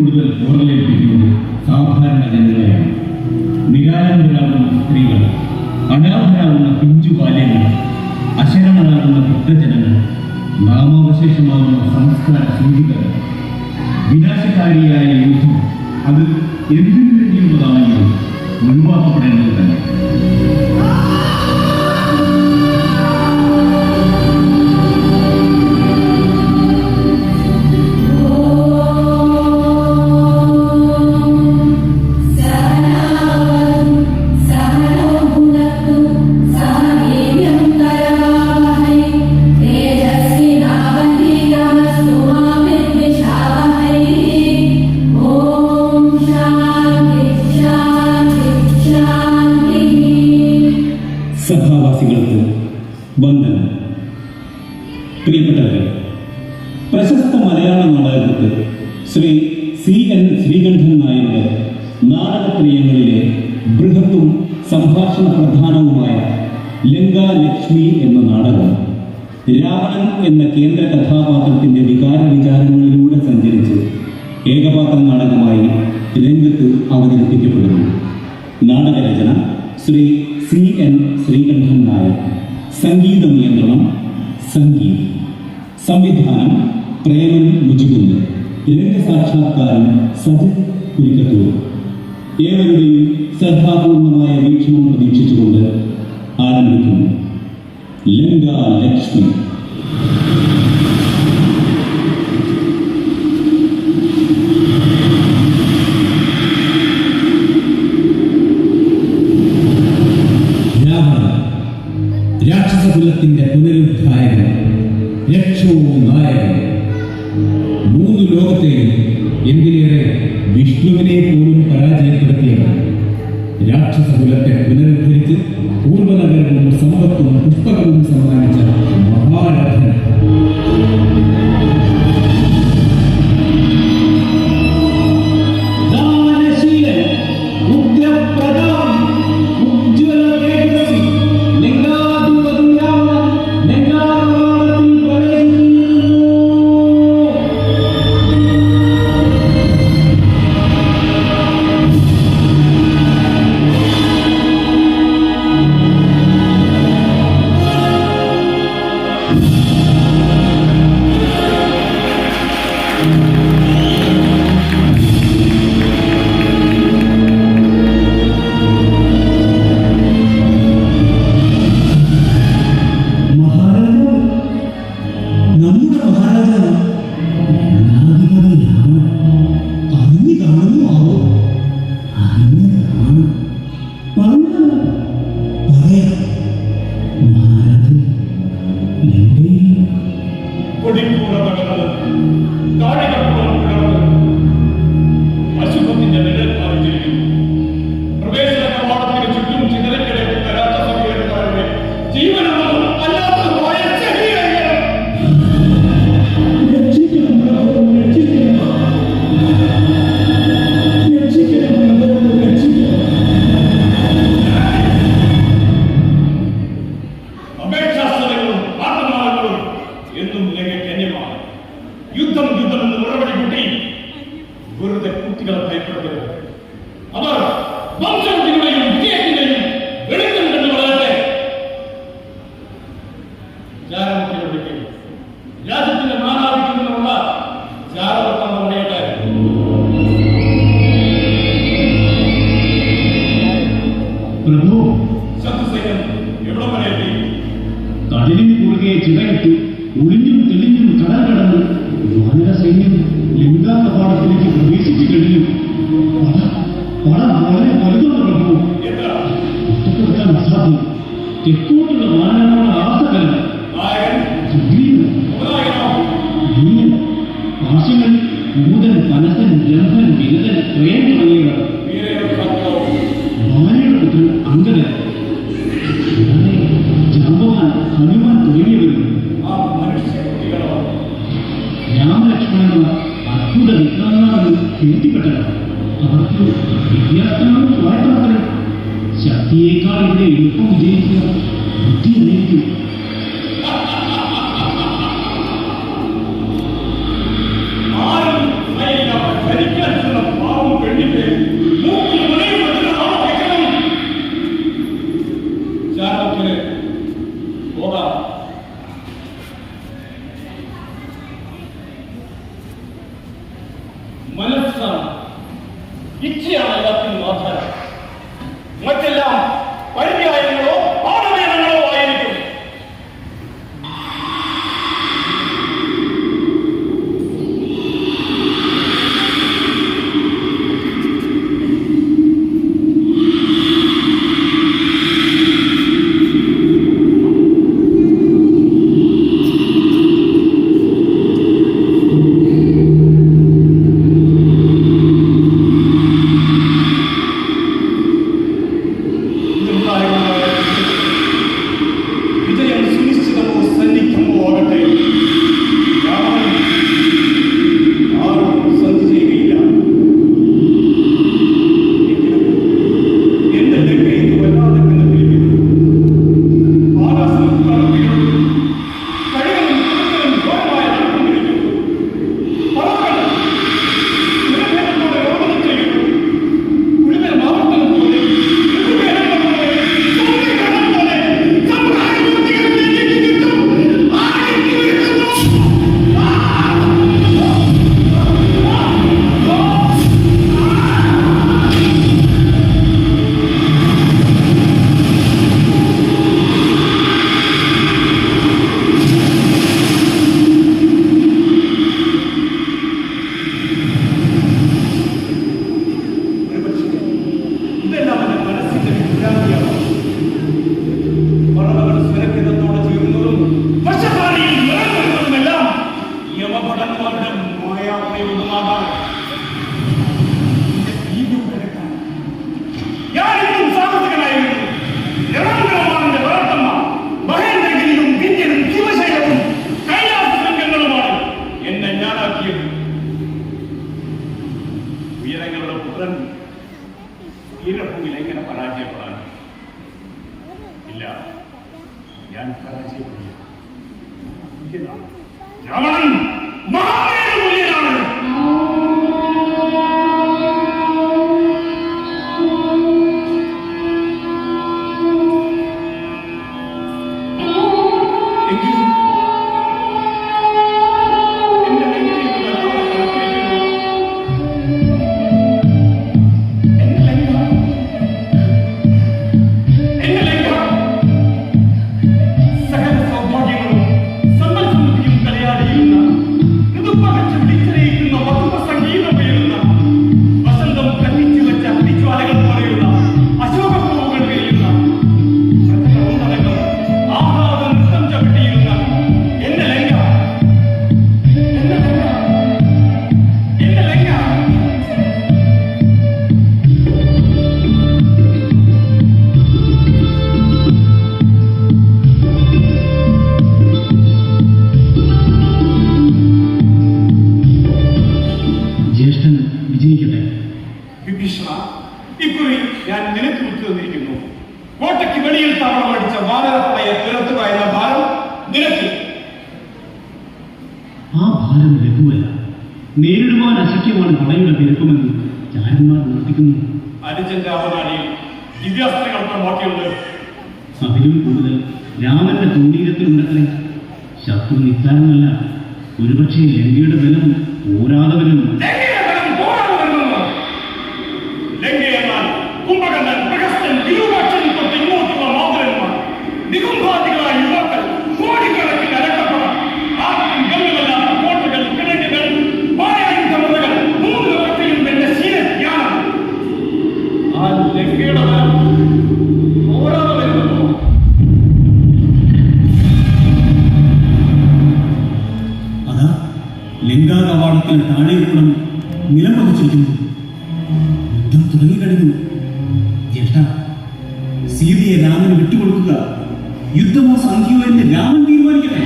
കൂടുതൽ ബോധമേൽപ്പിക്കുന്നത് സാധാരണ ജനങ്ങളെയാണ്. നിരാലംബരാകുന്ന സ്ത്രീകൾ, അനാഥരാകുന്ന പിഞ്ചു ബാല്യങ്ങൾ, അശരണരാകുന്ന വൃദ്ധജനങ്ങൾ, നാമാവശേഷമാകുന്ന സംസ്കാര സൂചികകൾ. വിനാശകാരിയായ യുദ്ധം അത് എന്തിനു വേണ്ടിയുള്ളതാണെങ്കിലും ഒഴിവാക്കപ്പെടേണ്ടത് തന്നെ. സഭാവാസികൾക്ക് വന്ദനം. പ്രിയപ്പെട്ടവരെ, പ്രശസ്ത മലയാള നാടകകൃത്ത് ശ്രീ CN ശ്രീകണ്ഠൻ നായരുടെ നാടകപ്രിയങ്ങളിലെ ബൃഹത്തും സംഭാഷണ പ്രധാനവുമായ ലങ്കാലക്ഷ്മി എന്ന നാടകം രാവണൻ എന്ന കേന്ദ്ര കഥാപാത്രത്തിന്റെ വികാര വിചാരങ്ങളിലൂടെ സഞ്ചരിച്ച് ഏകപാത്ര നാടകമായി രംഗത്ത് അവതരിപ്പിക്കപ്പെടുന്നു. നാടകരചന ശ്രീ CN ശ്രീകണ്ഠൻ നായർ. സംഗീത നിയന്ത്രണം സംഗീത്. സംവിധാനം പ്രേമൻ മുജികുന്ന്. രംഗസാക്ഷാത്കാരം സജിത് കുരിക്കത്തൂർ. ഏവരുടെയും ശ്രദ്ധാപൂർണമായ വീക്ഷണം പ്രതീക്ഷിച്ചുകൊണ്ട് ആരംഭിക്കുന്നു ലങ്കാലക്ഷ്മി. രാക്ഷസകുലത്തിന്റെ പുനരുദ്ധായകൻ, രക്ഷവും നായകൻ. 3 ലോകത്തെയും എന്തിനേറെ വിഷ്ണുവിനെ പോലും പരാജയപ്പെടുത്തിയവൻ. രാക്ഷസകുലത്തെ പുനരുദ്ധരിച്ച് പൂർവ്വനഗരവും സമ്പത്തും പുഷ്പകവും സമ്മാനിച്ച മഹാരഥൻ. കടലിൽ കുറുകെ ചിറയിട്ട് ഒളിഞ്ഞും തെളിഞ്ഞും കടൽ കടന്ന് വാനര സൈന്യം ലങ്കാ കവാടത്തിലേക്ക് പ്രവേശിച്ചു കഴിഞ്ഞു. പടം വളരെ വലുതാണ് പ്രഭു. ഒറ്റപ്പെടുത്താൻ അസാധ്യം. തെക്കോട്ടുള്ള വാനരങ്ങളുടെ ആസകലം ആശങ്ങൾ ഭൂതൻ പനസൻ ബ്രഹ്മൻ വിരതൻ സ്വയം തുടങ്ങിയവർ. ഭാര്യയുടെ പുത്രൻ അങ്കദൻ, ജാമ്പവാൻ, ഹനുമാൻ തുടങ്ങിയവരും രാമലക്ഷ്മണനുള്ള അത്ഭുത വിക്രമങ്ങളാണ് കീർത്തിപ്പെട്ടവർ. അവർക്ക് വിദ്യാസ്ഥാനവും സ്വായത്തവസരം. ശക്തിയേക്കാൾ ഇവിടെ എളുപ്പം വിജയിക്കുക ബുദ്ധി അറിയിക്കും. ഭരിക്കാൻ ഇച്ഛയാണ് എല്ലാത്തിനും ആധാരം. മറ്റെല്ലാം പര്യായങ്ങളോ പാഠവേദങ്ങളോ ആയിരിക്കും. രാവണൻ മഹാവീരതുല്യനാണ്. കോട്ടയ്ക്ക് വെളിയിൽ താവളമടിച്ച വാനരപ്പടയെ തുരത്തുക എന്ന ഭാരം നിനക്ക്. ആ ഭാരം ലഘുവല്ല, നേരിടുവാൻ അശക്യമാണ് പടയുടെ പെരുപ്പമെന്ന് ചാരന്മാർ ഉറപ്പിക്കുന്നു. അനുജന്റെ അവനാടിയിൽ ദിവ്യാസ്ത്രീകൾക്ക് ബാക്കിയുണ്ട്. അതിലും കൂടുതൽ രാമന്റെ തൂണീരത്തിലുണ്ടത്രേ. ശത്രു നിസ്സാരമല്ല, ഒരുപക്ഷെ ലങ്കയുടെ ബലം പോരാതവനും. കുംഭകർണൻ, പ്രഹസ്തൻ, വിരൂപാക്ഷൻ തൊട്ട് ഇങ്ങോട്ടുള്ള മാതരന്മാർ, നികുംഭാതികളായ യുവാക്കൾ, കോടിക്കണക്കിന് അരക്കപ്പണം, ആർക്കും ഗമ്യമല്ലാത്ത കോട്ടകൾ, കിടങ്ങുകൾ, പായായുധമുറകൾ, 3 വർഷയും എന്റെ ശീലജ്ഞാനം. ആ ലങ്കയുടെ ബലം പോരാതെ വരുന്നതോ? അതാ ലങ്കാ കവാടത്തിന് താഴെയുള്ളം നിലം പതിച്ചിരിക്കുന്നു. യുദ്ധം തുടങ്ങിക്കഴിഞ്ഞു. ജ്യേഷ്ഠ, സീതയെ രാമന് വിട്ടുകൊടുക്കുക. യുദ്ധമോ സംഖ്യയോ എന്ന് രാമൻ തീരുമാനിക്കട്ടെ.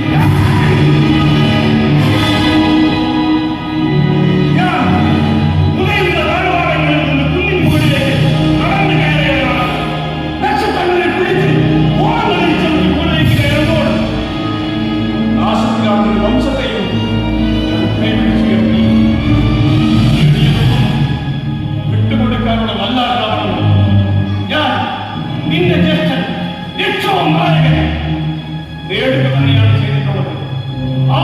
ആ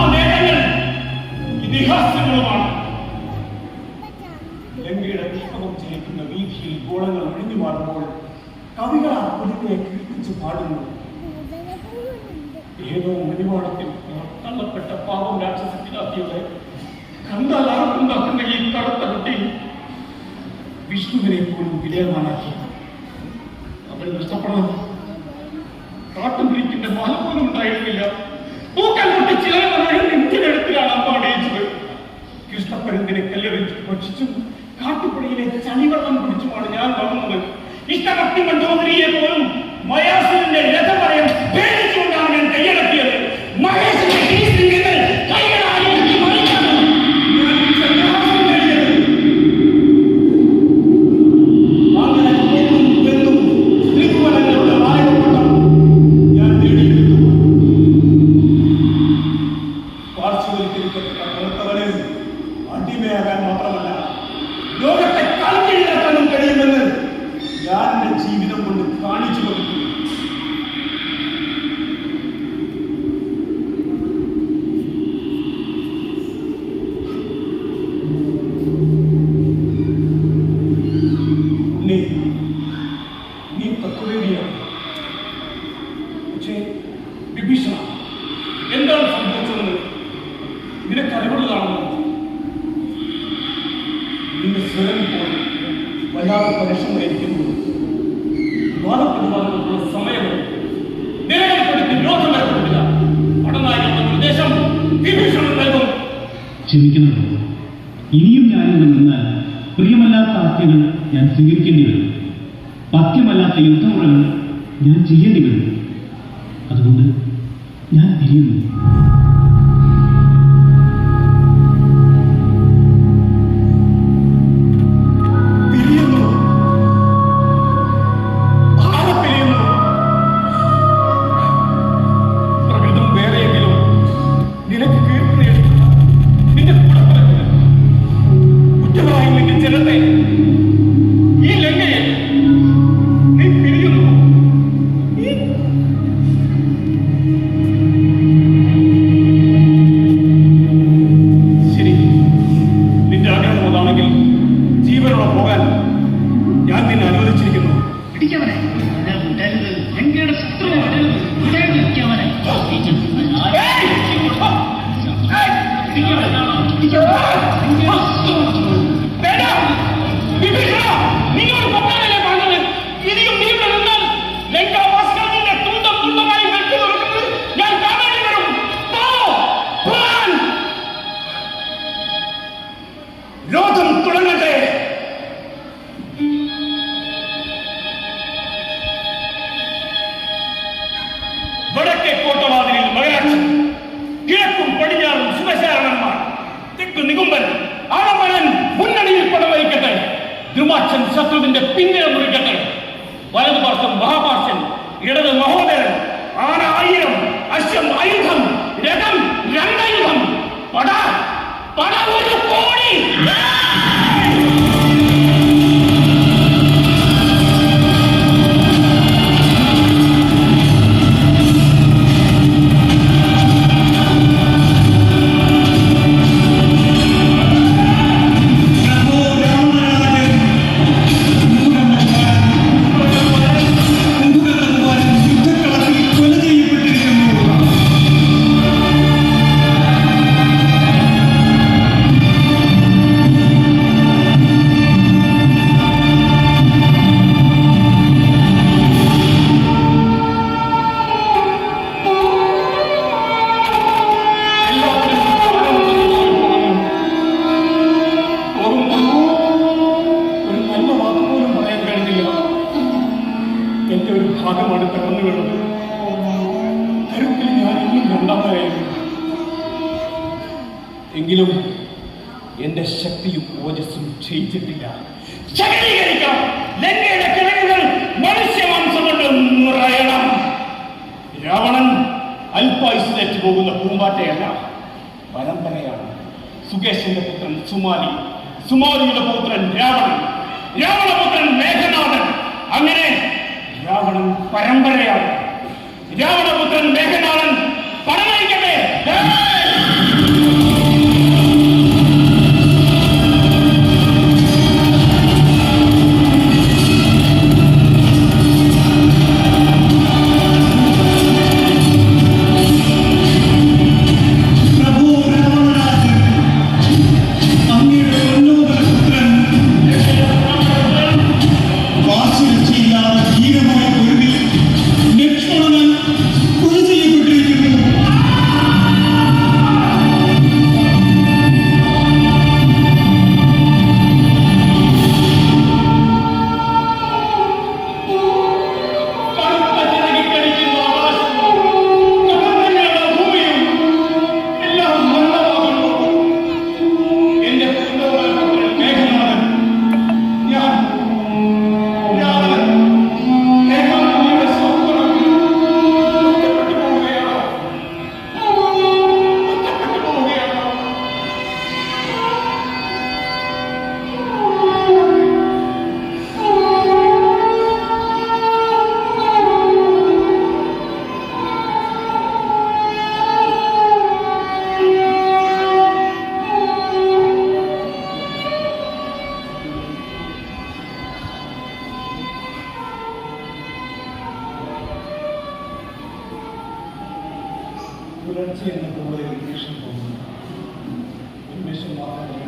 ലങ്കയുടെ വിപ്ലവം ജയിക്കുന്ന വീതിയിൽ ഗോളങ്ങൾ ഒഴിഞ്ഞു മാറുമ്പോൾ കവികൾ ആ പുലിയെ കീർത്തിച്ച് പാടുന്നു. ഏതോ മണിവാളത്തിൽ തള്ളപ്പെട്ട പാവം രാക്ഷസത്തിലാക്കിയവരെ കണ്ടാൽ ആർക്കുണ്ടാക്കുന്ന ഈ കറുത്ത കുട്ടി വിഷ്ണുവിനെ പോലും വിലയമാനാക്കി. അവൾ നഷ്ടപ്പെടണം. കാട്ടുപിടിക്കിന്റെ മാല പോലും ഉണ്ടായിരുന്നില്ല. പൂക്കൾ പൊട്ടി ചിലരെടുത്തിലാണ് അമ്മ അടയിച്ചത്. കൃഷ്ണപ്പരുന്തിനെ കല്ലെറിച്ച് ഭക്ഷിച്ചും കാട്ടുപുഴയിലെ ചളിവെള്ളം കുടിച്ചുമാണ് ഞാൻ വളർന്നത്. ഇഷ്ടഭക്തി മണ്ഡോദരിയെ പോലും മയാസുരന്റെ രഥപറയം പേടിച്ചുകൊണ്ടാണ് ഞാൻ കൈയടക്കിയത്. മഹേഷിന്റെ അടിമയാകാൻ മാത്രമല്ല ലോകത്തെ കളിക്കില്ലാക്കാനും കഴിയുമെന്ന് ഞാൻ എന്റെ ജീവിതം കൊണ്ട് കാണിച്ചു കൊടുത്തു. നീ തത്വവേദിയാണ്. പക്ഷേ വിഭീഷണ, എന്താണ് സംഭവിച്ചതെന്ന് നിനക്ക് അറിവുള്ളതാണെന്ന് നിന്റെ സ്വരം പോയി വല്ലാതെ പരിശ്രമമായിരിക്കുന്നു. വിവാദപ്പെടുവാനുള്ള സമയം നിലനിൽപ്പെടുത്തി ലോകം ഏർപ്പെട്ടില്ല. പടനായകന്റെ നിർദ്ദേശം വിഭീഷണൻ നൽകും. ക്ഷമിക്കണം, ഇനിയും ഞാനിവിടെ നിന്നാൽ പ്രിയമല്ലാത്ത ആജ്ഞകൾ ഞാൻ സ്വീകരിക്കേണ്ടി വരും. പഥ്യമല്ലാത്ത യുദ്ധമുറകൾ ഞാൻ ചെയ്യേണ്ടി വരും. അതുകൊണ്ട് ഞാൻ പിരിയുന്നു. വടക്കേ കോട്ടവാതിലിൽ മകരാക്ഷൻ, കിഴക്കും പടിഞ്ഞാറും ശുഭശാരണന്മാർ, തെക്ക് നികുംബൻ ആളമ്പഴൻ മുന്നണിയിൽ പടവഹിക്കട്ടെ. ദ്രുമാക്ഷൻ ശത്രുവിന്റെ പിന്നില മുറിക്കട്ടെ. വലതുപാർശ്വം മഹാപാർശ്വൻ, ഇടത് മഹോദരൻ. ആന 1000, അശ്വം ആയുധം, രഥം 2 ആയുധം, പട 1 കോടി. എന്റെ ഒരു ഭാഗമാണ് കടന്നു വീണത്. കരുത്തിൽ ഞാൻ ഇന്നും 2ാമതായിരുന്നു. എങ്കിലും എന്റെ ശക്തിയും ഓജസ്സും ക്ഷയിച്ചിട്ടില്ല. ശക്തീകരിക്കാം. ലങ്കയുടെ കിഴങ്ങുകൾ മനുഷ്യമാംസം കൊണ്ട് നിറയണം. രാവണൻ അല്പായുസിലേക്ക് പോകുന്ന പൂമ്പാറ്റയല്ല, പരമ്പരയാണ്. സുകേശന്റെ പുത്രൻ സുമാലി, സുമാലിയുടെ പുത്രൻ രാവണൻ, രാവണപുത്രൻ മേഘനാഥൻ. അങ്ങനെ രാവണൻ പരമ്പരയാണ്. രാവണപുത്രൻ മേഘനാഥൻ പടനയിക്കട്ടെ. പുലർച്ചെ എന്ന പോലെ നിമിഷം തോന്നുന്നു. ഉന്മേഷം മാത്രമല്ല,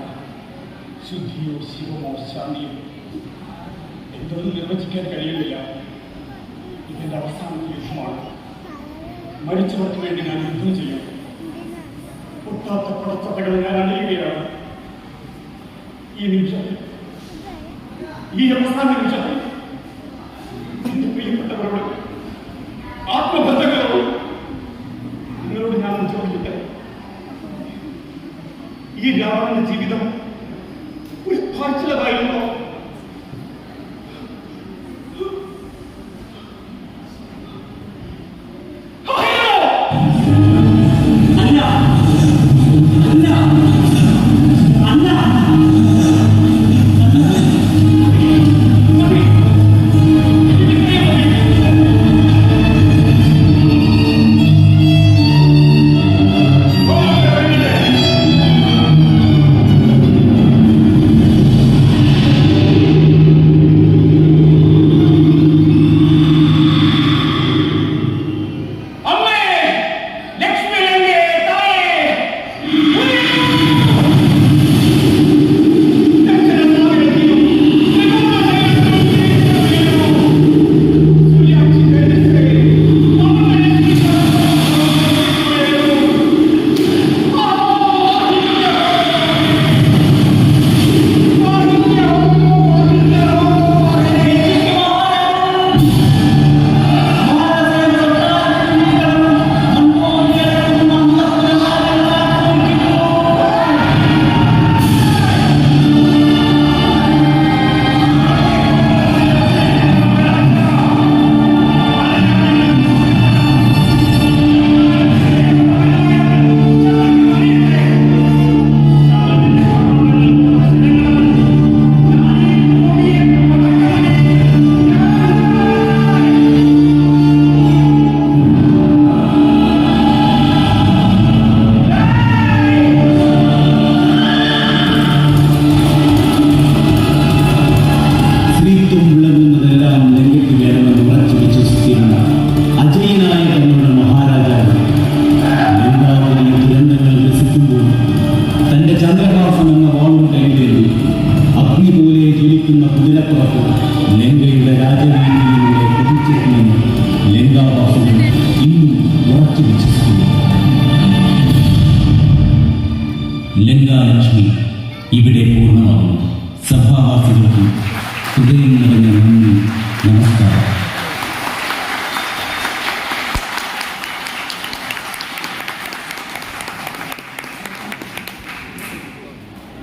ശുദ്ധിയോ ശിവമോ ശാന്തിയോ എന്തൊന്നും നിർവചിക്കാൻ കഴിയുന്നില്ല. ഇതിൻ്റെ അവസാനത്തെ യുദ്ധമാണ്. മരിച്ചവർക്ക് വേണ്ടി ഞാൻ യുദ്ധം ചെയ്യും. പൊട്ടാത്ത പടച്ചട്ടകൾ ഞാൻ അണിയുകയാണ്. ഈ നിമിഷത്തിൽ, ഈ അവസാന നിമിഷത്തിൽ എന്റെ പ്രിയപ്പെട്ടവരോട്, ആത്മബന്ധങ്ങളോട് നിങ്ങളോട് ഞാൻ ചോദിക്കട്ടെ, ഈ രാവണന്റെ ജീവിതം